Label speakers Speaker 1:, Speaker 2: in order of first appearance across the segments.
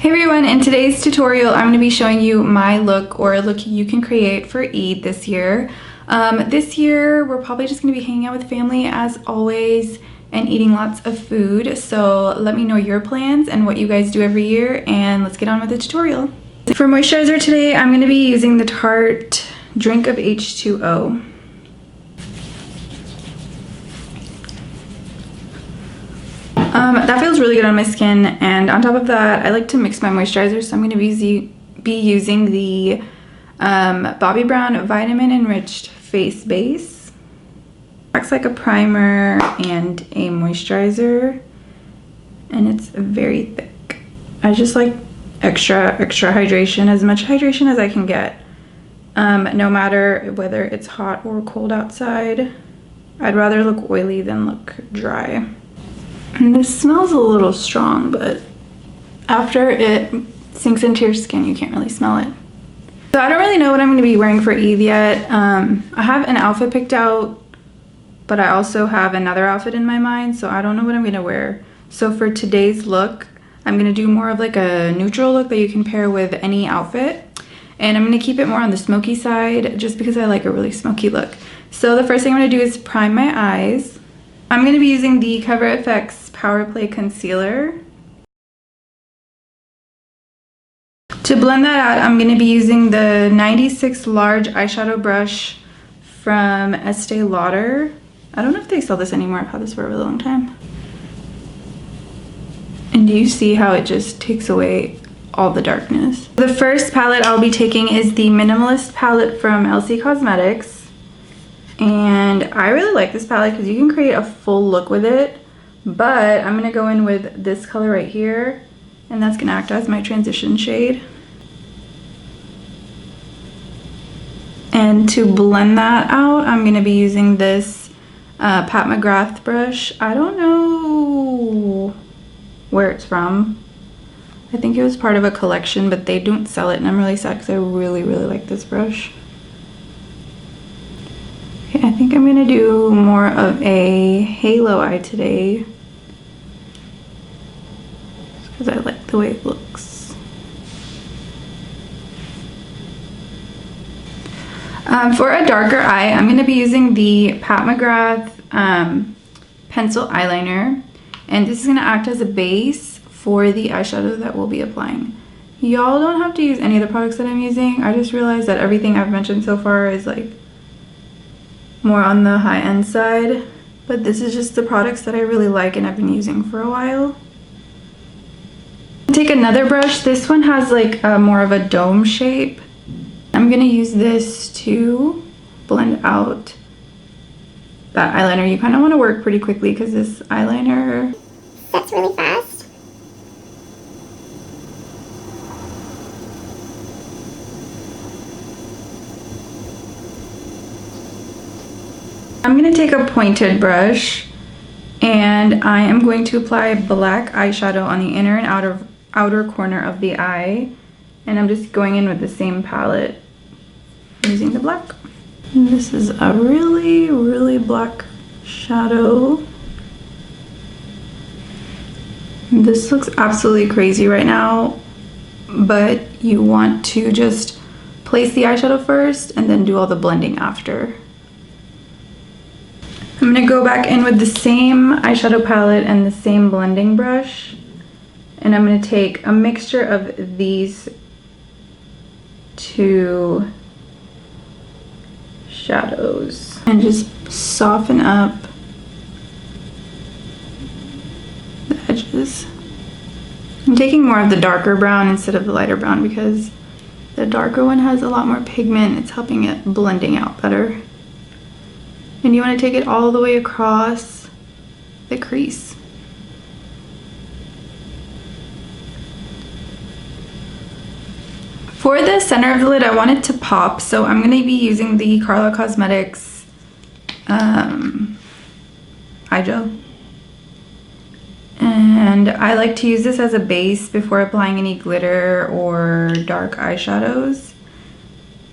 Speaker 1: Hey everyone, in today's tutorial I'm going to be showing you my look, or a look you can create for Eid this year. This year we're probably just going to be hanging out with family as always and eating lots of food, so let me know your plans and what you guys do every year, and let's get on with the tutorial. For moisturizer today I'm going to be using the Tarte Drink of H2O. That feels really good on my skin, and on top of that I like to mix my moisturizer, so I'm going to be using the Bobbi Brown Vitamin Enriched Face Base. Acts like a primer and a moisturizer, and it's very thick. I just like extra hydration, as much hydration as I can get, no matter whether it's hot or cold outside. I'd rather look oily than look dry. And this smells a little strong, but after it sinks into your skin, you can't really smell it. So I don't really know what I'm going to be wearing for Eid yet. I have an outfit picked out, but I also have another outfit in my mind, so I don't know what I'm going to wear. So for today's look, I'm going to do more of like a neutral look that you can pair with any outfit. And I'm going to keep it more on the smoky side, just because I like a really smoky look. So the first thing I'm going to do is prime my eyes. I'm going to be using the Cover FX Power Play Concealer. To blend that out, I'm going to be using the 96 large eyeshadow brush from Estee Lauder. I don't know if they sell this anymore. I've had this for a really long time. And do you see how it just takes away all the darkness? The first palette I'll be taking is the Minimalist palette from Elcie Cosmetics. And I really like this palette because you can create a full look with it, but I'm going to go in with this color right here, and that's going to act as my transition shade. And to blend that out, I'm going to be using this Pat McGrath brush. I don't know where it's from. I think it was part of a collection, but they don't sell it, and I'm really sad because I really like this brush. I think I'm going to do more of a halo eye today, because I like the way it looks. For a darker eye, I'm going to be using the Pat McGrath pencil eyeliner, and this is going to act as a base for the eyeshadow that we'll be applying. Y'all don't have to use any of the products that I'm using. I just realized that everything I've mentioned so far is like more on the high-end side, but this is just the products that I really like and I've been using for a while. Take another brush. This one has like more of a dome shape. I'm gonna use this to blend out that eyeliner. You kind of want to work pretty quickly because this eyeliner sets really fast. I'm going to take a pointed brush, and I am going to apply black eyeshadow on the inner and outer corner of the eye, and I'm just going in with the same palette using the black. And this is a really black shadow. This looks absolutely crazy right now, but you want to just place the eyeshadow first and then do all the blending after. I'm going to go back in with the same eyeshadow palette and the same blending brush, and I'm going to take a mixture of these two shadows and just soften up the edges. I'm taking more of the darker brown instead of the lighter brown because the darker one has a lot more pigment. It's helping it blending out better. And you want to take it all the way across the crease. For the center of the lid, I want it to pop, so I'm going to be using the Karla Cosmetics eye gel. And I like to use this as a base before applying any glitter or dark eyeshadows.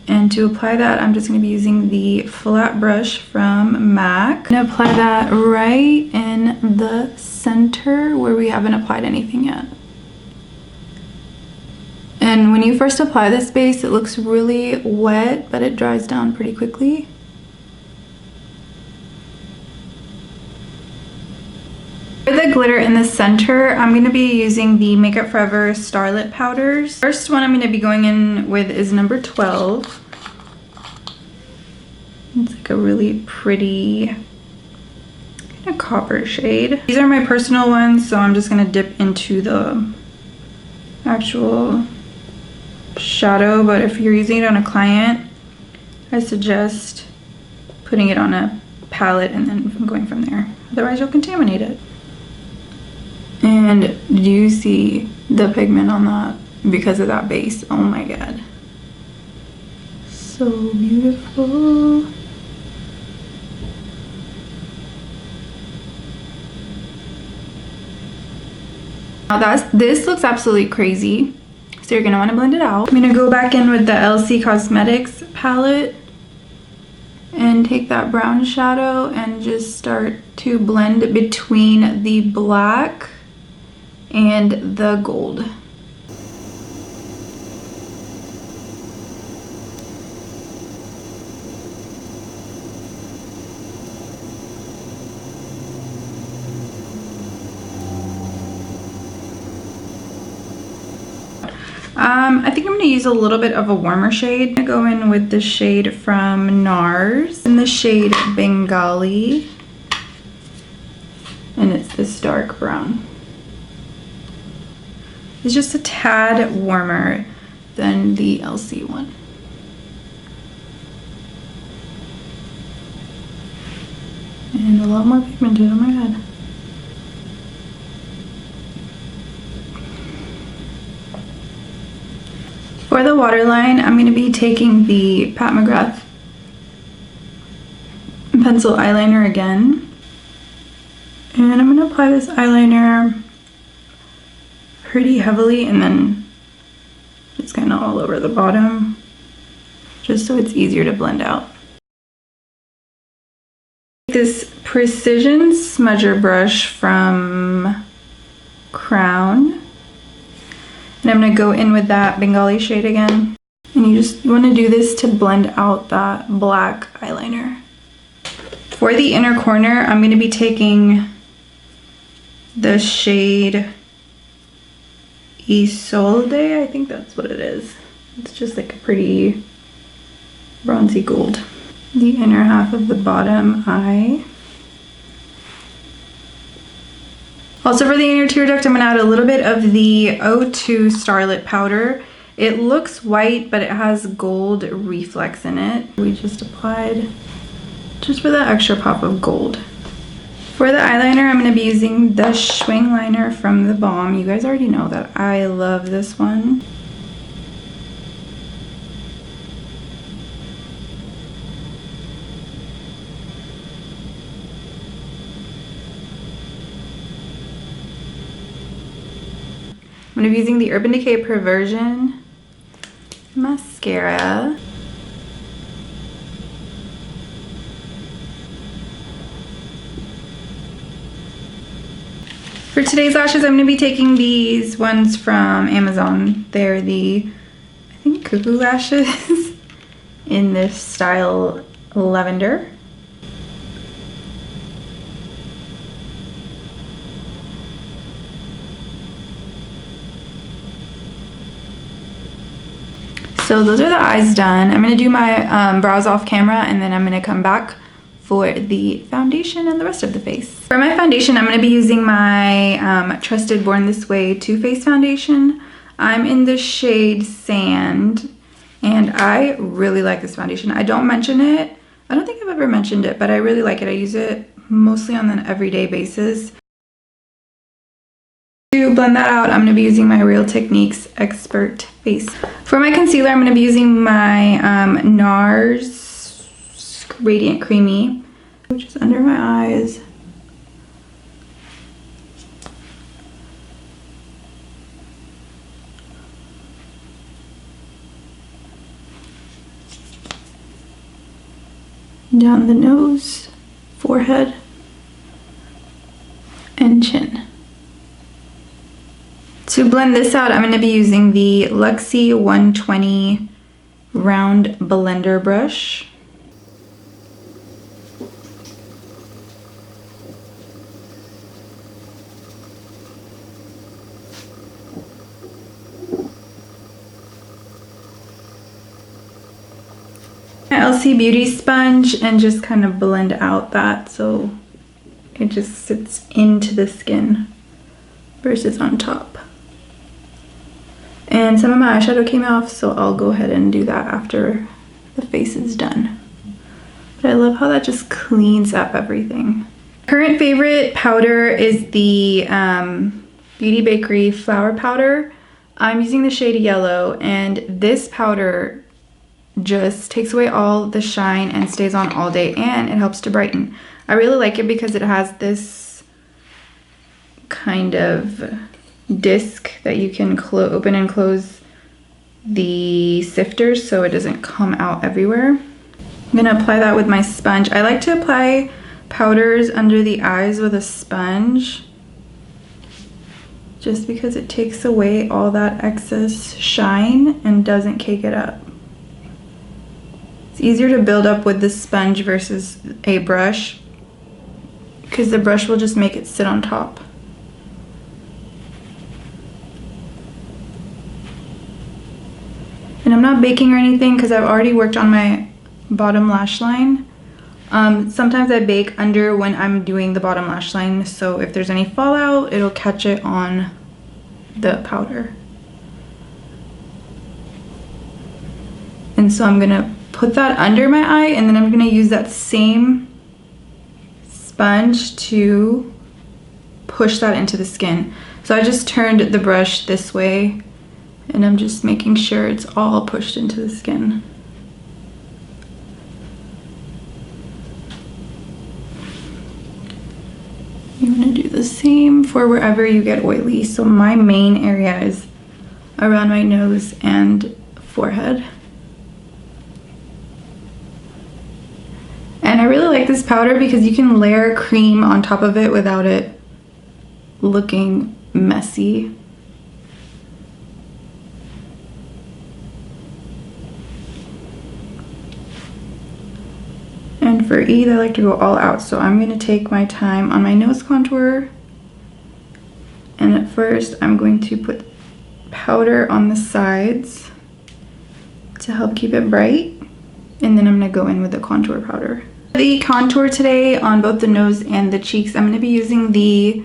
Speaker 1: And to apply that, I'm just going to be using the flat brush from MAC. I'm going to apply that right in the center where we haven't applied anything yet. And when you first apply this base, it looks really wet, but it dries down pretty quickly. For the glitter in the center, I'm going to be using the Makeup Forever Starlit Powders. First one I'm going to be going in with is number 12. It's like a really pretty kind of copper shade. These are my personal ones, so I'm just going to dip into the actual shadow, but if you're using it on a client, I suggest putting it on a palette and then going from there. Otherwise you'll contaminate it. And do you see the pigment on that because of that base? Oh my god. So beautiful. Now this looks absolutely crazy. So you're gonna wanna blend it out. I'm gonna go back in with the Elcie Cosmetics palette and take that brown shadow and just start to blend between the black and the gold. I think I'm going to use a little bit of a warmer shade. I'm going to go in with the shade from NARS in the shade Bengali, and it's this dark brown. It's just a tad warmer than the elcie one. And a lot more pigmented, oh my god. For the waterline, I'm going to be taking the Pat McGrath pencil eyeliner again. And I'm going to apply this eyeliner pretty heavily and then just kind of all over the bottom, just so it's easier to blend out. This Precision Smudger brush from Crown. And I'm going to go in with that Bengali shade again. And you want to do this to blend out that black eyeliner. For the inner corner, I'm going to be taking the shade Isolde, I think that's what it is. It's just like a pretty bronzy gold. The inner half of the bottom eye. Also for the inner tear duct, I'm going to add a little bit of the O2 Starlit Powder. It looks white, but it has gold reflex in it. We just applied just for that extra pop of gold. For the eyeliner, I'm going to be using the Schwing liner from the Balm. You guys already know that I love this one. I'm going to be using the Urban Decay Perversion mascara. For today's lashes, I'm going to be taking these ones from Amazon. They're the, I think, Cuckoo lashes in this style Lavender. So those are the eyes done. I'm going to do my brows off camera, and then I'm going to come back for the foundation and the rest of the face. For my foundation, I'm going to be using my Trusted Born This Way Too Faced foundation. I'm in the shade Sand, and I really like this foundation. I don't mention it. I don't think I've ever mentioned it, but I really like it. I use it mostly on an everyday basis. To blend that out, I'm going to be using my Real Techniques Expert Face. For my concealer, I'm going to be using my NARS Radiant Creamy, which is under my eyes. Down the nose, forehead, and chin. To blend this out, I'm going to be using the Luxie 120 round blender brush. My Elcie Beauty sponge and just kind of blend out that so it just sits into the skin versus on top. And some of my eyeshadow came off, so I'll go ahead and do that after the face is done. But I love how that just cleans up everything. Current favorite powder is the Beauty Bakerie Flower Powder. I'm using the shade Yellow, and this powder just takes away all the shine and stays on all day, and it helps to brighten. I really like it because it has this kind of disc that you can open and close the sifters so it doesn't come out everywhere. I'm gonna apply that with my sponge. I like to apply powders under the eyes with a sponge just because it takes away all that excess shine and doesn't cake it up. It's easier to build up with the sponge versus a brush because the brush will just make it sit on top. And I'm not baking or anything because I've already worked on my bottom lash line. Sometimes I bake under when I'm doing the bottom lash line, so if there's any fallout, it'll catch it on the powder. And so I'm gonna put that under my eye, and then I'm gonna use that same sponge to push that into the skin. So I just turned the brush this way, and I'm just making sure it's all pushed into the skin. You want to do the same for wherever you get oily. So my main area is around my nose and forehead. And I really like this powder because you can layer cream on top of it without it looking messy. And for Eid, I like to go all out, so I'm going to take my time on my nose contour. And at first, I'm going to put powder on the sides to help keep it bright. And then I'm going to go in with the contour powder. The contour today on both the nose and the cheeks, I'm going to be using the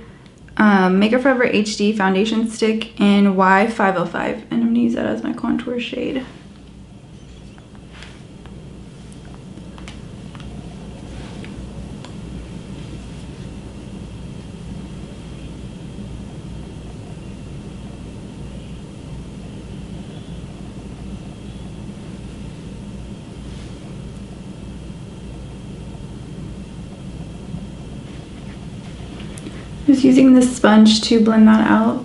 Speaker 1: Makeup Forever HD foundation stick in Y505. And I'm going to use that as my contour shade. Just using this sponge to blend that out.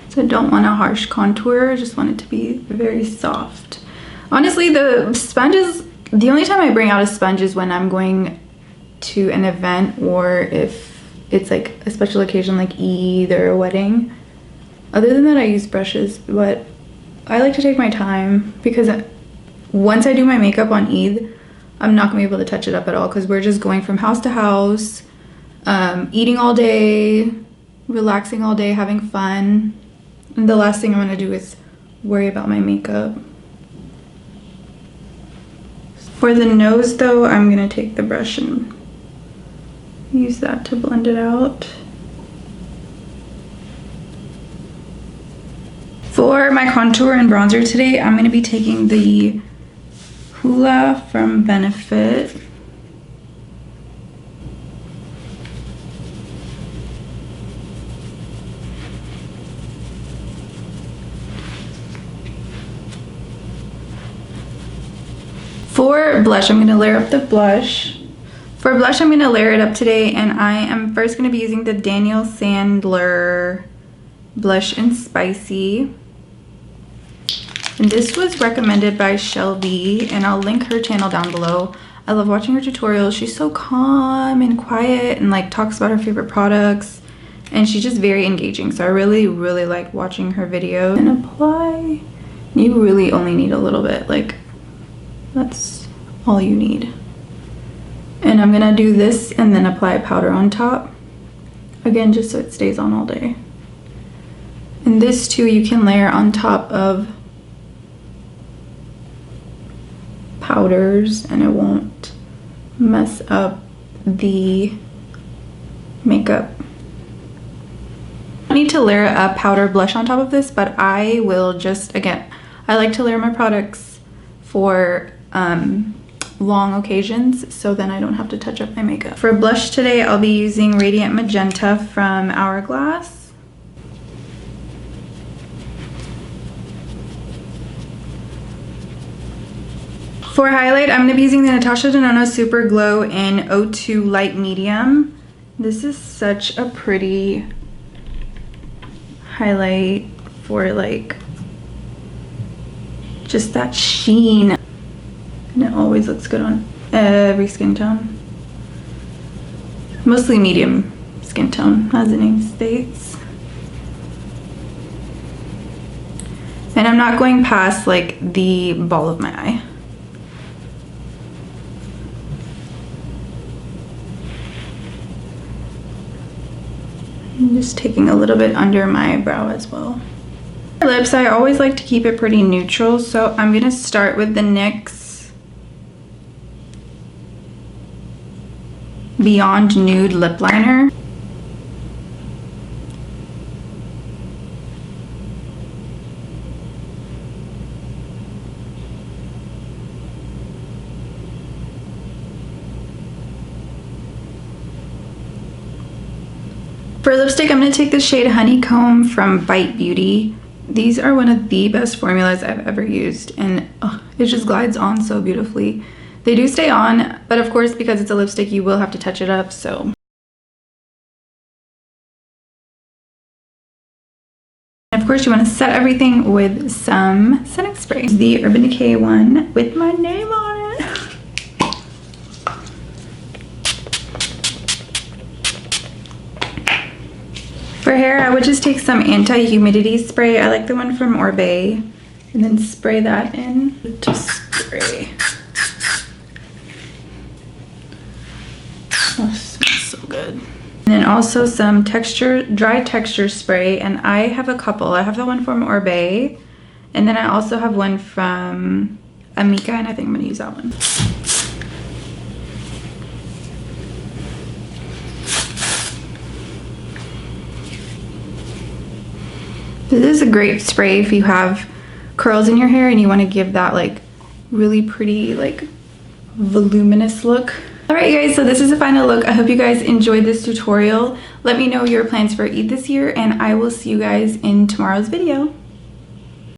Speaker 1: So I don't want a harsh contour, I just want it to be very soft. Honestly, the sponges, the only time I bring out a sponge is when I'm going to an event or if it's like a special occasion like Eid or a wedding. Other than that, I use brushes, but I like to take my time because once I do my makeup on Eid, I'm not gonna be able to touch it up at all because we're just going from house to house, eating all day, relaxing all day, having fun. And the last thing I want to do is worry about my makeup. For the nose though, I'm going to take the brush and use that to blend it out. For my contour and bronzer today, I'm going to be taking the Hoola from Benefit. For blush, I'm going to layer up the blush. For blush, I'm going to layer it up today, and I am first going to be using the Daniel Sandler Blush in Spicy. And this was recommended by Shelby, and I'll link her channel down below. I love watching her tutorials. She's so calm and quiet and like talks about her favorite products and she's just very engaging, so I really like watching her videos. And apply, you really only need a little bit, like that's all you need. And I'm gonna do this and then apply powder on top again, just so it stays on all day. And this too, you can layer on top of powders and it won't mess up the makeup. I don't need to layer a powder blush on top of this, but I will just, again, I like to layer my products for long occasions, so then I don't have to touch up my makeup. For blush today, I'll be using Radiant Magenta from Hourglass. For highlight, I'm going to be using the Natasha Denona Super Glow in 02 Light Medium. This is such a pretty highlight for like just that sheen. And it always looks good on every skin tone. Mostly medium skin tone, as the name states. And I'm not going past like the ball of my eye. I'm just taking a little bit under my brow as well. For lips, I always like to keep it pretty neutral, so I'm gonna start with the NYX Beyond Nude Lip Liner. For lipstick, I'm going to take the shade Honeycomb from Bite Beauty. These are one of the best formulas I've ever used, and it just glides on so beautifully. They do stay on, but of course, because it's a lipstick, you will have to touch it up, so. And of course, you want to set everything with some setting spray. The Urban Decay one with my name on it. For hair, I would just take some anti-humidity spray. I like the one from Oribe, and then spray that in to spray. Oh, it smells so good. And then also some dry texture spray, and I have a couple. I have the one from Oribe, and then I also have one from Amika, and I think I'm gonna use that one. This is a great spray if you have curls in your hair and you want to give that like really pretty like voluminous look. Alright guys, so this is the final look. I hope you guys enjoyed this tutorial. Let me know your plans for Eid this year, and I will see you guys in tomorrow's video.